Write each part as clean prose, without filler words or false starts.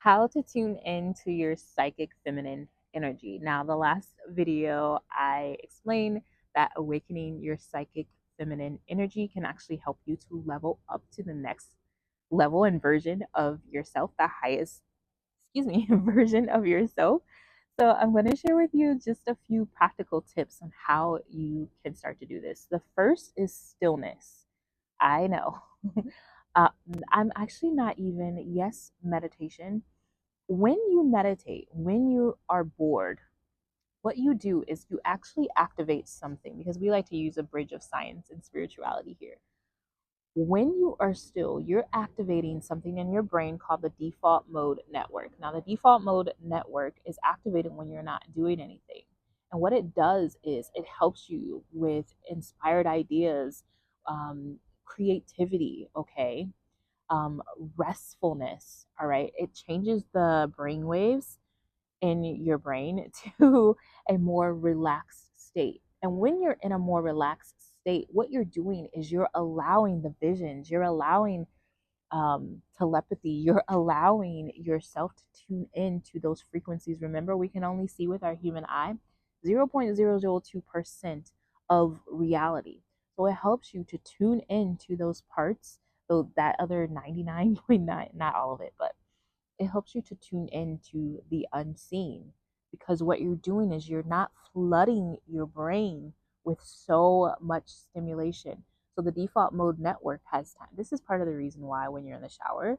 How to tune into your psychic feminine energy. Now, the last video I explained that awakening your psychic feminine energy can actually help you to level up to the next level and version of yourself, the highest, version of yourself. So, I'm going to share with you just a few practical tips on how you can start to do this. The first is stillness. I know. uh, I'm actually not even, yes, meditation. When you meditate, when you are bored, what you do is you actually activate something because we like to use a bridge of science and spirituality here. When you are still, you're activating something in your brain called the default mode network. Now, the default mode network is activated when you're not doing anything. And what it does is it helps you with inspired ideas, creativity, okay? um, restfulness. All right. It changes the brain waves in your brain to a more relaxed state. And when you're in a more relaxed state, what you're doing is you're allowing the visions, you're allowing telepathy, you're allowing yourself to tune into those frequencies. Remember, we can only see with our human eye 0.002% of reality. So it helps you to tune into those parts, though that other 99.9, not all of it, but it helps you to tune into the unseen because what you're doing is you're not flooding your brain with so much stimulation. So the default mode network has time. This is part of the reason why when you're in the shower,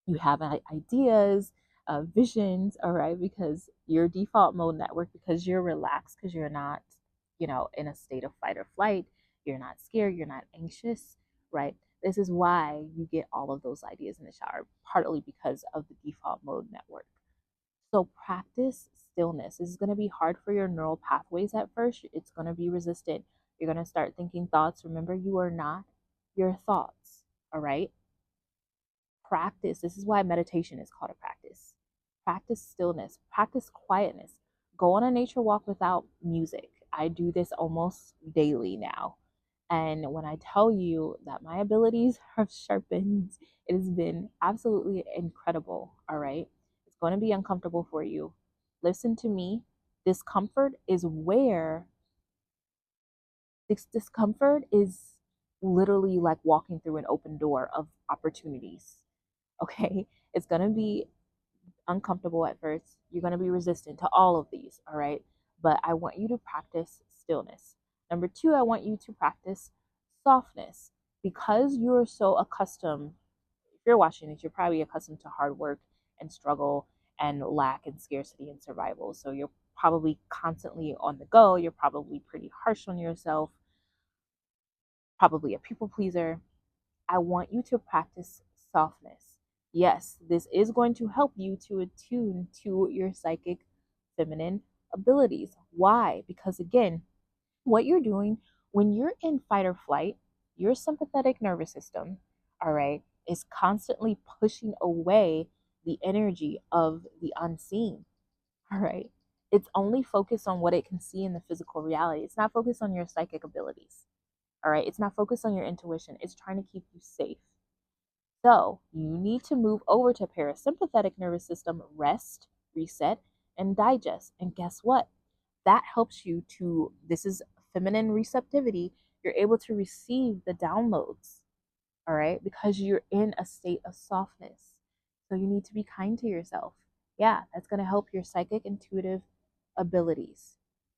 you have ideas, visions, all right, because your default mode network, because you're relaxed, because you're not, in a state of fight or flight, you're not scared, you're not anxious, right? This is why you get all of those ideas in the shower, partly because of the default mode network. So practice stillness. This is going to be hard for your neural pathways at first. It's going to be resistant. You're going to start thinking thoughts. Remember, you are not your thoughts, all right? Practice. This is why meditation is called a practice. Practice stillness, practice quietness. Go on a nature walk without music. I do this almost daily now. And when I tell you that my abilities have sharpened, it has been absolutely incredible. All right. It's going to be uncomfortable for you. Listen to me. Discomfort is where this discomfort is literally like walking through an open door of opportunities. Okay. It's going to be uncomfortable at first. You're going to be resistant to all of these, all right? But I want you to practice stillness. Number two, I want you to practice softness because you're so accustomed. If you're watching this, you're probably accustomed to hard work and struggle and lack and scarcity and survival. So you're probably constantly on the go. You're probably pretty harsh on yourself, probably a people pleaser. I want you to practice softness. Yes, this is going to help you to attune to your psychic feminine abilities. Why? Because again, what you're doing when you're in fight or flight, your sympathetic nervous system, all right, is constantly pushing away the energy of the unseen, all right? It's only focused on what it can see in the physical reality. It's not focused on your psychic abilities, all right? It's not focused on your intuition. It's trying to keep you safe. So you need to move over to parasympathetic nervous system, rest, reset, and digest. And guess what? That helps you to, this is feminine receptivity. You're able to receive the downloads, all right, because you're in a state of softness. So you need to be kind to yourself. Yeah, that's going to help your psychic intuitive abilities,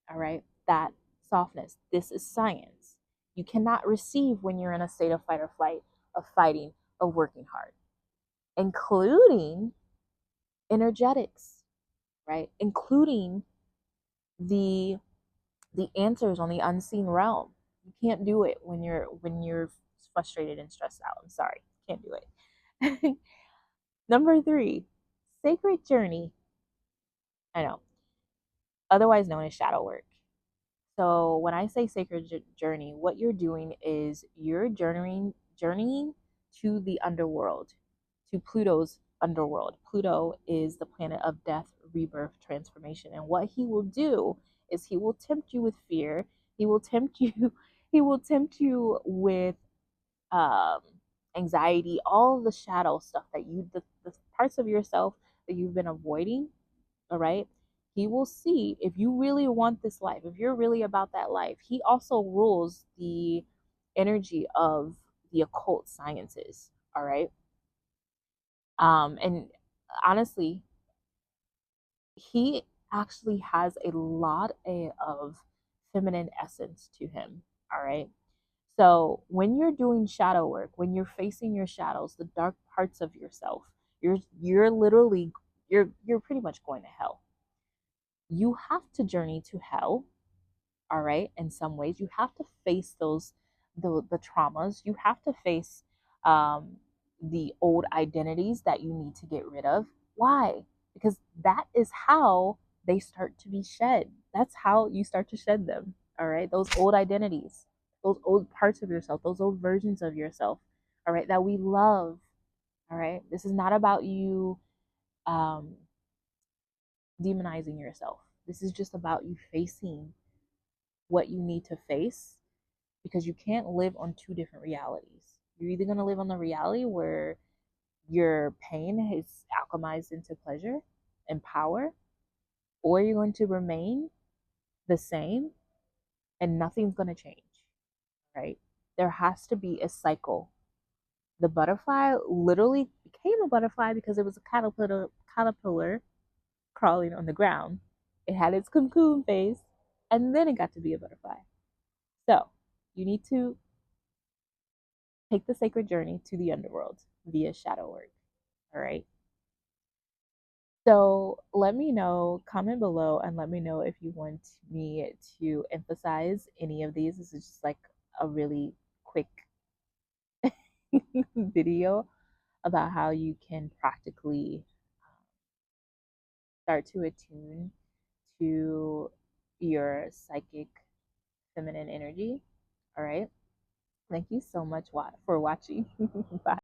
all right, that softness. This is science. You cannot receive when you're in a state of fight or flight, of fighting, of working hard, including energetics, right? Including the answers on the unseen realm. You can't do it when you're frustrated and stressed out. I'm sorry, can't do it. Number three, sacred journey. I know, otherwise known as shadow work. So when I say sacred journey, what you're doing is you're journeying to the underworld, to Pluto's underworld. Pluto is the planet of death, rebirth, transformation. And what he will do is he will tempt you with fear. He will tempt you, he will tempt you with um anxiety, all the shadow stuff that you parts of yourself that you've been avoiding, all right? He will see if you really want this life, if you're really about that life. He also rules the energy of the occult sciences, all right? And honestly, he actually has a lot of feminine essence to him, all right? So when you're doing shadow work, when you're facing your shadows, the dark parts of yourself, you're literally you're pretty much going to hell. You have to journey to hell, all right? In some ways, you have to face those the traumas. You have to face um, the old identities that you need to get rid of. Why? Because that is how they start to be shed. That's how you start to shed them. All right, those old identities, those old parts of yourself, those old versions of yourself. All right, that we love. All right, this is not about you um, demonizing yourself. This is just about you facing what you need to face because you can't live on two different realities. You're either going to live on the reality where your pain is alchemized into pleasure and power, or you're going to remain the same and nothing's going to change, right? There has to be a cycle. The butterfly literally became a butterfly because it was a caterpillar crawling on the ground. It had its cocoon phase and then it got to be a butterfly. So you need to take the sacred journey to the underworld via shadow work. All right. So let me know, comment below, and let me know if you want me to emphasize any of these. This is just like a really quick video about how you can practically start to attune to your psychic feminine energy. All right. Thank you so much for watching. Bye.